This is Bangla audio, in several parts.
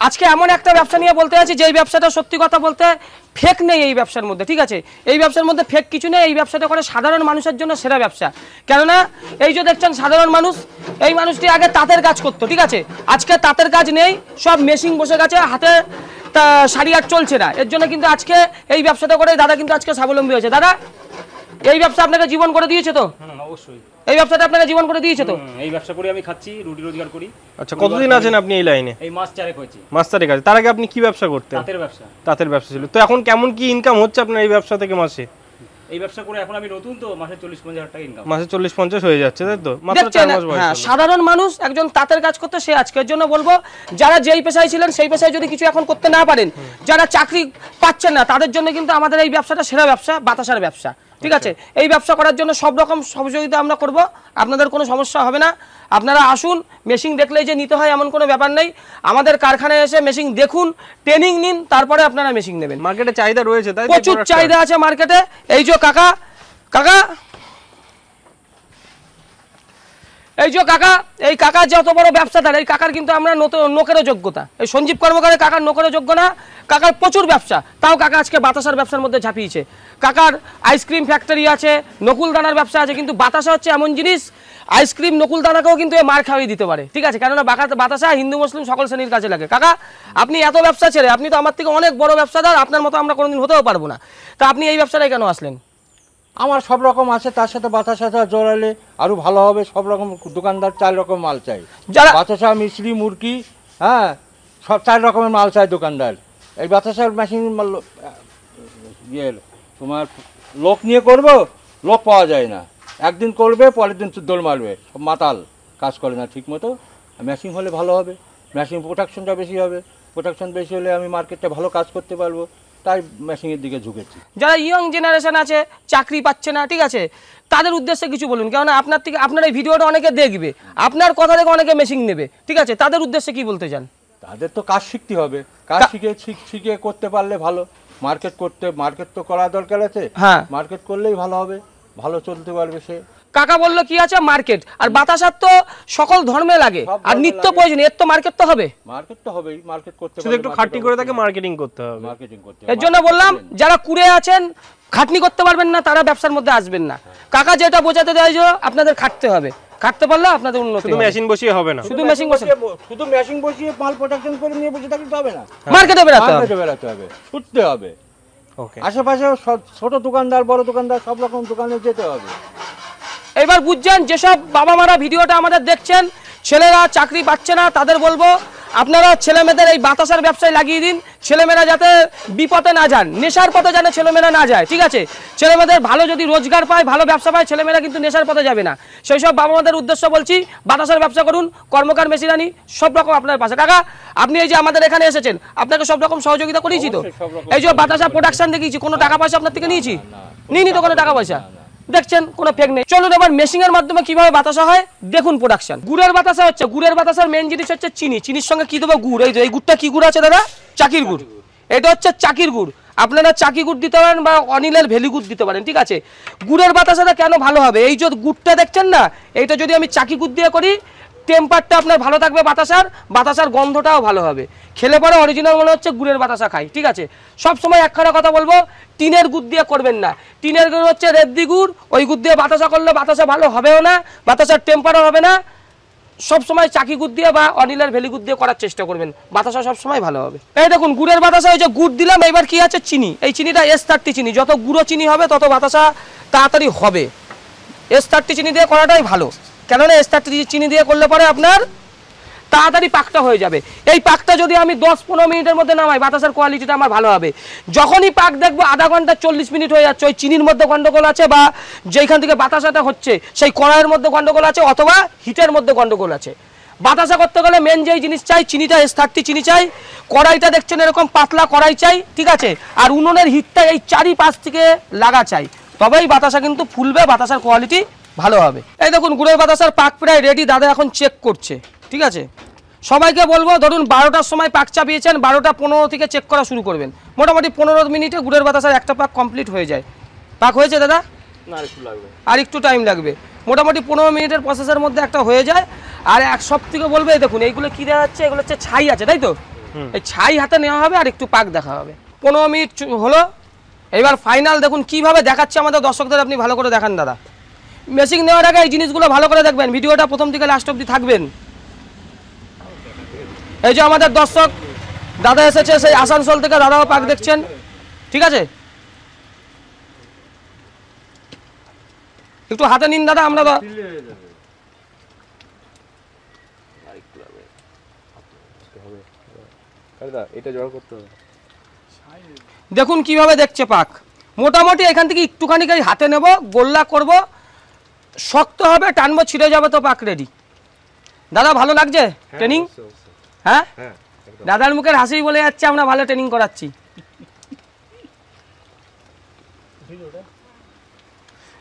আজকে এমন একটা ব্যবসা নিয়ে বলতে আছি যেই ব্যবসাটা সত্যি কথা বলতে ফেক নেই এই ব্যবসার মধ্যে, ঠিক আছে? এই ব্যবসার মধ্যে ফেক কিছু নেই। এই ব্যবসাটা করে সাধারণ মানুষের জন্য সেরা ব্যবসা। কেননা এই যে দেখছেন সাধারণ মানুষ, এই মানুষটি আগে তাঁতের কাজ করতো, ঠিক আছে? আজকে তাঁতের কাজ নেই, সব মেশিন বসে গেছে, হাতে শাড়ি আর চলছে না। এর জন্য কিন্তু আজকে এই ব্যবসাটা করে দাদা কিন্তু আজকে স্বাবলম্বী হয়েছে। দাদা, এই ব্যবসা আপনাকে জীবন করে দিয়েছে তো? অবশ্যই এই ব্যবসাটা আপনাকে জীবন করে দিয়েছে তো? এই ব্যবসা করে আমি খাচ্ছি, রুটি রোজগার করি। আচ্ছা, কতদিন আছেন আপনি এই লাইনে? এই মাস 4 হয়েছে। মাস 4 আছে। তার আগে আপনি কি ব্যবসা করতেন? তাঁতের ব্যবসা। তাঁতের ব্যবসা ছিল। তো এখন কেমন কি ইনকাম হচ্ছে আপনার এই ব্যবসা থেকে মাসে? এই ব্যবসা করে এখন আমি নতুন তো, মাসে 40-50 টাকা ইনকাম। মাসে 40-50 হয়ে যাচ্ছে, তাই তো? মাত্র 4 মাস বয়স। হ্যাঁ, সাধারণ মানুষ একজন তাঁতের কাজ করতে সে আজকের জন্য বলবো যারা যেই পেশায় ছিলেন সেই পেশায় যদি কিছু এখন করতে না পারেন, যারা চাকরি পাচ্ছেন না, তাদের জন্য কিন্তু আমাদের এই ব্যবসাটা সেরা ব্যবসা, বাতাসার ব্যবসা, ঠিক আছে? এই ব্যবসা করার জন্য সব রকম সহযোগিতা আমরা করব, আপনাদের কোনো সমস্যা হবে না। আপনারা আসুন, মেশিন দেখলেই যে নিতে হয় এমন কোনো ব্যাপার নেই। আমাদের কারখানায় এসে মেশিন দেখুন, ট্রেনিং নিন, তারপরে আপনারা মেশিন নেবেন। মার্কেটে চাহিদা রয়েছে, তাই প্রচুর চাহিদা আছে মার্কেটে। এই যে কাকা, এই যে কাকা, এই কাকার যত বড় ব্যবসাদার, এই কাকার কিন্তু আমরা নোকেরও যোগ্যতা। এই সঞ্জীব কর্মকারের কাকার নোকেরও যোগ্য না। কাকার প্রচুর ব্যবসা, তাও কাকা আজকে বাতাসার ব্যবসার মধ্যে ঝাঁপিয়েছে। কাকার আইসক্রিম ফ্যাক্টরি আছে, নকুলদানার ব্যবসা আছে, কিন্তু বাতাসা হচ্ছে এমন জিনিস, আইসক্রিম নকুলদানাকেও কিন্তু মার খাওয়িয়ে দিতে পারে, ঠিক আছে? কেননা বাতাসা হিন্দু মুসলিম সকল শ্রেণীর কাছে লাগে। কাকা, আপনি এত ব্যবসা ছেড়ে, আপনি তো আমার থেকে অনেক বড় ব্যবসাদার, আপনার মতো আমরা কোনোদিন হতেও পারবো না, তা আপনি এই ব্যবসাটাই কেন আসলেন? আমার সব রকম আছে, তার সাথে বাতাসা জোড়ালে আরো ভালো হবে। সব রকম দোকানদার 4 রকম মাল চাই, যারা বাতাসা, মিশ্রি, মুরগি, হ্যাঁ, সব 4 রকমের মাল চাই দোকানদার। এই বাতাসার মেশিন তোমার লোক নিয়ে করব, লোক পাওয়া যায় না। একদিন করবে, পরের দিন দোল মারবে, সব মাতাল, কাজ করে না ঠিক মতো। মেশিন হলে ভালো হবে, মেশিন প্রোডাকশনটা বেশি হবে, প্রোডাকশন বেশি হলে আমি মার্কেটে ভালো কাজ করতে পারবো, তাই মেশিনের দিকে ঝুঁকেছি। যারা ইয়ং জেনারেশন আছে, চাকরি পাচ্ছে না, ঠিক আছে, তাদের উদ্দেশ্যে কিছু বলুন। কেননা আপনার এই ভিডিওটা অনেকে দেখবে, আপনার কথা থেকে অনেকে মেশিন নেবে, ঠিক আছে? তাদের উদ্দেশ্যে কি বলতে চান? তাদের তো কাজ শিখতে হবে, কাজ শিখে করতে পারলে ভালো। মার্কেট তো করা দরকার আছে, হ্যাঁ, মার্কেট করলেই ভালো হবে, ভালো চলতে পারবে সে। কাকা বললো কি আছে মার্কেট, আর বাতাসার তো সকল ধর্মে লাগে, আর নিত্য প্রয়োজন, এর তো মার্কেট তো হবে। মার্কেট তো হবেই, মার্কেট করতে শুধু একটু খাটনি করে তাকে মার্কেটিং করতে হবে। এর জন্য বললাম যারা কুড়ে আছেন, খাটনি করতে পারবেন না, তারা ব্যবসার মধ্যে আসবেন না। কাকা যেটা বোঝাতে দেয় যে আপনাদের খাটতে হবে, খাটতে পারলে আপনাদের উন্নতি। শুধু মেশিন বসিয়ে হবে না, শুধু মেশিন বসিয়ে মাল প্রোডাকশন করে নিয়ে বসে থাকতে হবে না, মার্কেটে বেরাতে হবে, ছুটতে হবে। আশেপাশে ছোট দোকানদার, বড় দোকানদার, সব রকম দোকানে যেতে হবে। এবার বুঝছেন, যেসব বাবা মারা ভিডিওটা আমাদের দেখছেন, ছেলেরা চাকরি পাচ্ছে না, তাদের বলবো আপনারা ছেলেমেয়েদের এই বাতাসার ব্যবসায় লাগিয়ে দিন। ছেলেমেয়েরা যাতে বিপদে না যান, নেশার পথে যেন ছেলেমেয়েরা না যায়, ঠিক আছে? ছেলেমেয়েদের ভালো যদি রোজগার পায়, ভালো ব্যবসা পায়, ছেলেমেয়েরা কিন্তু নেশার পথে যাবে না। সেই সব বাবা মাদের উদ্দেশ্য বলছি, বাতাসার ব্যবসা করুন, কর্মকার মেশিনানি সব রকম আপনার পাশে। কাকা, আপনি এই যে আমাদের এখানে এসেছেন, আপনাকে সব রকম সহযোগিতা করেছি তো? এই যে বাতাসা প্রোডাকশন দেখিয়েছি, কোনো টাকা পয়সা আপনার থেকে নিয়েছি? নিইনি তো কোনো টাকা পয়সা। দেখছেন কোনো ফেক নেই। চলুন এবার মেশিনের মাধ্যমে কিভাবে বাতাসা হয় দেখুন। প্রোডাকশন গুড়ের বাতাসা হচ্ছে, গুড়ের বাতাসার মেন জিনিস হচ্ছে চিনি। চিনির সঙ্গে কি দেবো? গুড়। এই গুড়টা কি গুড় আছে দাদা? চাকির গুড়। এটা হচ্ছে চাকির গুড়। আপনারা চাকি গুড় দিতে পারেন বা অনিলের ভেলি গুড় দিতে পারেন, ঠিক আছে? গুড়ের বাতাসাটা কেন ভালো হবে? এই যে গুড়টা দেখছেন না, এইটা যদি আমি চাকি গুড় দিয়ে করি, টেম্পারটা আপনার ভালো থাকবে, বাতাসার গন্ধটাও ভালো হবে। খেলে পরে অরিজিনাল মনে হচ্ছে গুড়ের বাতাসা খাই, ঠিক আছে? সব সময় একখানা কথা বলবো, টিনের গুড় দিয়ে করবেন না। টিনের গুড় হচ্ছে রেদ্দি গুড়, ওই গুড় দিয়ে বাতাসা করলে বাতাসা ভালো হবেও না, বাতাসার টেম্পারও হবে না। সব সময় চাকি গুড় দিয়ে বা অনিলের ভেলি গুড় দিয়ে করার চেষ্টা করবেন, বাতাসা সব সময় ভালো হবে। এই দেখুন গুড়ের বাতাসা, ওই যে গুড় দিলাম, এবার কি আছে? চিনি। এই চিনিটা S30 চিনি। যত গুঁড়ো চিনি হবে তত বাতাসা তাড়াতাড়ি হবে। S30 চিনি দিয়ে করাটাই ভালো, কেননা S30 চিনি দিয়ে করলে পরে আপনার তাড়াতাড়ি পাকটা হয়ে যাবে। এই পাকটা যদি আমি 10-15 মিনিটের মধ্যে নামাই, বাতাসার কোয়ালিটিটা আমার ভালো হবে। যখনই পাক দেখবো আধা ঘন্টা 40 মিনিট হয়ে যাচ্ছে, ওই চিনির মধ্যে গন্ডগোল আছে, বা যেখান থেকে বাতাসাটা হচ্ছে সেই কড়াইয়ের মধ্যে গন্ডগোল আছে, অথবা হিটের মধ্যে গন্ডগোল আছে। বাতাসা করতে গেলে মেন যেই জিনিস চাই, চিনিটা S30 চিনি চাই। কড়াইটা দেখছেন এরকম পাতলা কড়াই চাই, ঠিক আছে? আর উনুনের হিটটা এই 4-5 থেকে লাগা চাই, তবেই বাতাসা কিন্তু ফুলবে, বাতাসার কোয়ালিটি ভালো হবে। এই দেখুন গুড়ের বাতাসার পাক প্রায় রেডি, দাদা এখন চেক করছে, ঠিক আছে? সবাইকে বলবো, ধরুন 12টার সময় পাক চাপিয়েছেন, 12:15 থেকে চেক করা শুরু করবেন। মোটামুটি 15 মিনিটে গুড়ের বাতাসার একটা পাক কমপ্লিট হয়ে যায়। পাক হয়েছে দাদা? না, একটু লাগবে, আর একটু টাইম লাগবে। মোটামুটি 15 মিনিটের প্রসেসের মধ্যে একটা হয়ে যায়। আর এক সব থেকে বলবে, এই দেখুন এইগুলো কী দেওয়া যাচ্ছে, এগুলো হচ্ছে ছাই আছে, তাই তো? এই ছাই হাতে নেওয়া হবে আর একটু পাক দেখা হবে। 15 মিনিট হলো, এবার ফাইনাল দেখুন কিভাবে দেখাচ্ছে আমাদের দর্শকদের, আপনি ভালো করে দেখান দাদা। মেশিন নেওয়ার আগে এই জিনিসগুলো ভালো করে দেখবেন, ভিডিওটা প্রথম থেকে লাস্ট অবধি থাকবেন। এই যে আমাদের দর্শক দাদা এসেছে সেই আসানসোল থেকে, দাদাও পাক দেখছেন, ঠিক আছে? একটু হাতে নিন দাদা, আমরা দেখুন কিভাবে দেখছে পাক। মোটামুটি এখান থেকে একটুখানি হাতে নেব, গোল্লা করব, শক্ত হবে, টানবো, ছিঁড়ে যাবে তো পাক রেডি। দাদা ভালো লাগছে ট্রেনিং? হ্যাঁ, দাদার মুখের হাসি বলে যাচ্ছে আমরা ভালো ট্রেনিং করাচ্ছি।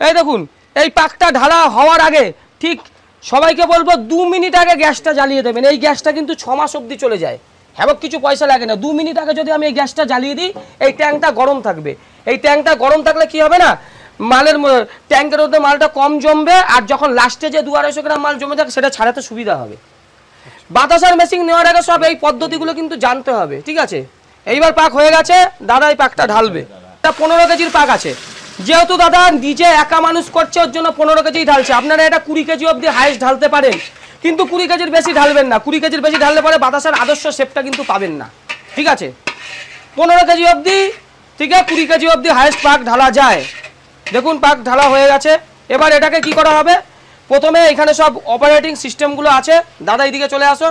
এই দেখুন এই পাকটা ঢালা হওয়ার আগে ঠিক সবাইকে বলবো 2 মিনিট আগে গ্যাসটা জ্বালিয়ে দেবেন। এই গ্যাসটা কিন্তু 6 মাস অবধি চলে যায়, হ্যাঁ কিছু পয়সা লাগে না। 2 মিনিট আগে যদি আমি এই গ্যাসটা জ্বালিয়ে দিই, এই ট্যাঙ্কটা গরম থাকবে। এই ট্যাঙ্কটা গরম থাকলে কি হবে না, মালের ট্যাঙ্কের মধ্যে মালটা কম জমবে, আর যখন লাস্টে যে 200-250 গ্রাম মাল জমে থাকে সেটা ছাড়াতে সুবিধা হবে। বাতাসার মেশিন নেওয়ার আগে সব এই পদ্ধতিগুলো কিন্তু জানতে হবে, ঠিক আছে? এইবার পাক হয়ে গেছে, দাদা এই পাকটা ঢালবে। এটা 15 কেজির পাক আছে, যেহেতু দাদা নিজে একা মানুষ করছে ওর জন্য 15 কেজি ঢালছে। আপনারা এটা 20 কেজি অবধি হাইস্ট ঢালতে পারেন, কিন্তু 20 কেজির বেশি ঢালবেন না। 20 কেজির বেশি ঢাললে পরে বাতাসার আদর্শ শেপটা কিন্তু পাবেন না, ঠিক আছে? 15 কেজি অবধি, ঠিক আছে, 20 কেজি অবধি হাইস্ট পাক ঢালা যায়। দেখুন পাক ঢালা হয়ে গেছে। এবার এটাকে কি করা হবে, প্রথমে এখানে সব অপারেটিং সিস্টেমগুলো আছে, দাদা এইদিকে চলে আসো।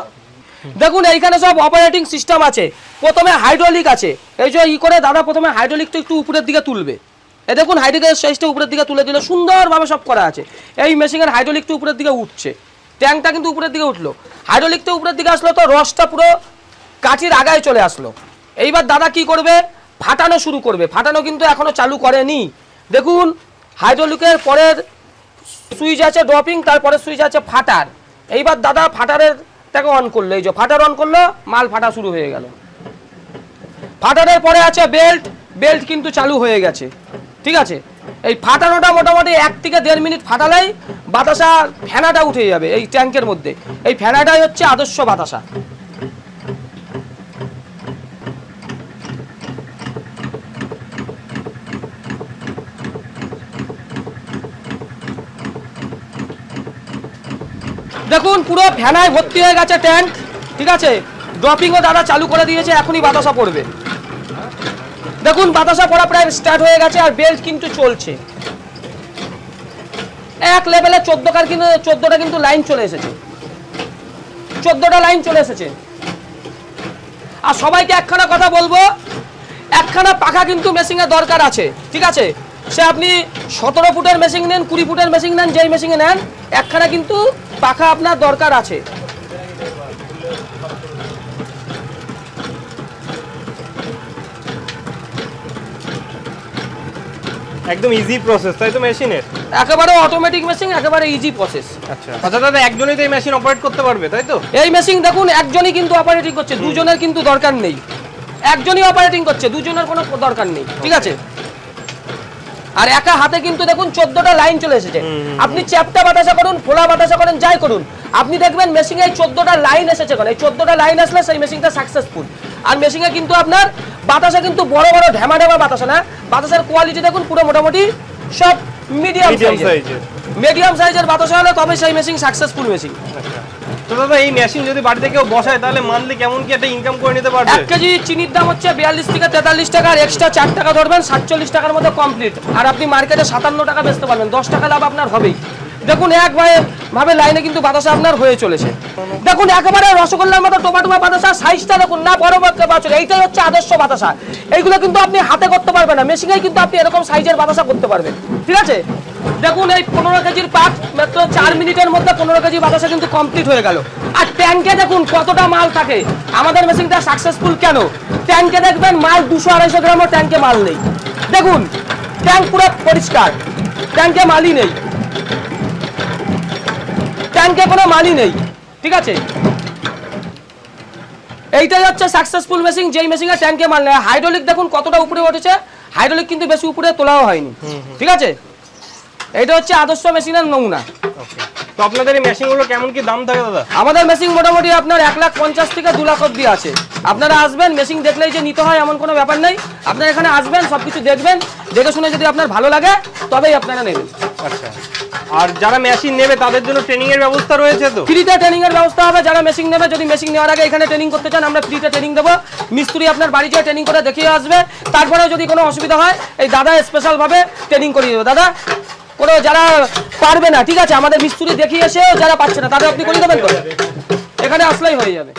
দেখুন এইখানে সব অপারেটিং সিস্টেম আছে। প্রথমে হাইড্রোলিক আছে, এই যে করে দাদা প্রথমে হাইড্রোলিকটা একটু উপরের দিকে তুলবে। এই দেখুন হাইড্রোলিকের সাইজটা উপরের দিকে তুলে দিল, সুন্দরভাবে সব করা আছে। এই মেশিনের হাইড্রোলিকটা উপরের দিকে উঠছে, ট্যাঙ্কটা কিন্তু উপরের দিকে উঠলো, হাইড্রোলিকটা উপরের দিকে আসলো, তো রসটা পুরো কাঠির আগায় চলে আসলো। এইবার দাদা কি করবে, ফাটানো শুরু করবে। ফাটানো কিন্তু এখনো চালু করেনি। দেখুন হাইড্রোলিকের পরের সুইচ আছে ড্রপিং, তারপরে সুইচ আছে ফাটার। এইবার দাদা ফাটারের তাকে অন করলো, এই যে ফাটার অন করলো, মাল ফাটা শুরু হয়ে গেল। ফাটারের পরে আছে বেল্ট, বেল্ট কিন্তু চালু হয়ে গেছে, ঠিক আছে? এই ফাটানোটা মোটামুটি 1 থেকে 1.5 মিনিট ফাটালেই বাতাসা ফেনাটা উঠে যাবে এই ট্যাঙ্কের মধ্যে। এই ফেনাটাই হচ্ছে আদর্শ বাতাসা। দেখুন পুরো ফ্যানায় ভর্তি হয়ে গেছে ট্যাঙ্ক, ঠিক আছে? ড্রপিংও দাদা চালু করে দিয়েছে, এখনই বাতাসা পড়বে। দেখুন বাতাসা পড়া প্রায় স্টার্ট হয়ে গেছে, আর বেল্ট কিন্তু চলছে এক লেভেলে। 14টা কিন্তু লাইন চলে এসেছে, 14টা লাইন চলে এসেছে। আর সবাইকে একখানা কথা বলবো, একখানা পাখা কিন্তু মেশিনের দরকার আছে, ঠিক আছে? সে আপনি 17 ফুটের মেশিন নেন, 20 ফুটের মেশিন নেন, যেই মেশিনে নেন, একখানা কিন্তু পাখা আপনার দরকার আছে। একদম ইজি প্রসেস, তাই তো মেশিনের? একেবারে অটোমেটিক মেশিন, একেবারে ইজি প্রসেস। আচ্ছা আচ্ছা দাদা, একজনই তো এই মেশিন অপারেট করতে পারবে, তাই তো? এই মেশিন দেখুন একজনই কিন্তু অপারেটিং করছে, দুজনের কিন্তু দরকার নেই। একজনই অপারেটিং করছে, দুজনের কোনো দরকার নেই, ঠিক আছে? আর একা হাতে কিন্তু দেখুন 14টা লাইন চলে এসেছে। আপনি চ্যাপটা বাতাসা করুন, ফোলা বাতাসা করেন, যাই করুন, আপনি দেখবেন মেশিনে এই 14টা লাইন এসেছে। এই 14টা লাইন আসলে সেই মেশিনটা সাকসেসফুল। আর মেশিনে কিন্তু আপনার বাতাসা কিন্তু বড় বড় ঢেমা ঢেমা বাতাসা না, বাতাসের কোয়ালিটি দেখুন পুরো মোটামুটি সব মিডিয়াম সাইজের। মিডিয়াম সাইজের বাতাসা হলে তবে সেই মেশিন সাকসেসফুল মেশিন। তো দাদা এই মেশিন যদি বাড়িতে কেউ বসায় তাহলে মান্থলি কেমন কি একটা ইনকাম করে নিতে পারবে? 1 কেজি চিনির দাম হচ্ছে 42 থেকে 43 টাকা, আর এক্সট্রা 4 টাকা ধরবেন, 47 টাকার মধ্যে কমপ্লিট। আর আপনি মার্কেটে 57 টাকা বেচতে পারবেন, 10 টাকা লাভ আপনার হবেই। দেখুন একভাবে লাইনে কিন্তু বাতাসা আপনার হয়ে চলেছে। দেখুন একেবারে রসগোল্লার মতো টোপা টোপা বাতাসা, সাইজটা দেখুন না, বড় বাচ্চা, এইটাই হচ্ছে আদর্শ বাতাসা। এইগুলো কিন্তু আপনি হাতে করতে পারবেন না, মেশিনেই কিন্তু আপনি এরকম সাইজের বাতাসা করতে পারবেন, ঠিক আছে? দেখুন এই 15 কেজির পাক মাত্র 4 মিনিটের মধ্যে 15 কেজি বাতাসা কিন্তু কমপ্লিট হয়ে গেল। আর ট্যাঙ্কে দেখুন কতটা মাল থাকে। আমাদের মেশিনটা সাকসেসফুল কেন? ট্যাঙ্কে দেখবেন মাল 200-250 গ্রামও ট্যাঙ্কে মাল নেই। দেখুন ট্যাঙ্ক পুরো পরিষ্কার, ট্যাঙ্কে মালই নেই, ট্যাঙ্কে কোনো মালই নেই, ঠিক আছে? এইটাই হচ্ছে সাকসেসফুল মেশিন, যেই মেশিনে ট্যাঙ্কে মাল নেই। হাইড্রোলিক দেখুন কতটা উপরে উঠেছে, হাইড্রোলিক কিন্তু বেশি উপরে তোলাও হয়নি, ঠিক আছে? এইটা হচ্ছে আদর্শ মেশিনের নমুনা। তো আপনাদের এই মেশিনগুলো কেমন কি দাম থাকে দাদা? আমাদের মেশিন মোটামুটি আপনার 1,50,000 থেকে 2 লাখ অব্দি আছে। আপনারা আসবেন, মেশিন দেখলেই যে নিতে হয় এমন কোনো ব্যাপার নেই। আপনারা এখানে আসবেন, সবকিছু দেখবেন, দেখে শুনে যদি আপনার ভালো লাগে তবেই আপনারা নেবেন। আচ্ছা, আর যারা মেশিন নেবে তাদের জন্য ট্রেনিং এর ব্যবস্থা রয়েছে তো? ফ্রিতে ট্রেনিং এর ব্যবস্থা হবে। যারা মেশিন নেবে, যদি মেশিন নেওয়ার আগে এখানে ট্রেনিং করতে চান, আমরা ফ্রিতে ট্রেনিং দেবো। মিস্ত্রি আপনার বাড়ি যেয়ে ট্রেনিং করে দেখিয়ে আসবে। তারপরেও যদি কোনো অসুবিধা হয়, এই দাদা স্পেশাল ভাবে ট্রেনিং করিয়ে দেবে। দাদা কোনো যারা পারবে না, ঠিক আছে, আমাদের মিস্ত্রি দেখিয়ে এসেও যারা পাচ্ছে না, তাদের আপনি করে দেবেন তো, এখানে আসলেই হয়ে যাবে।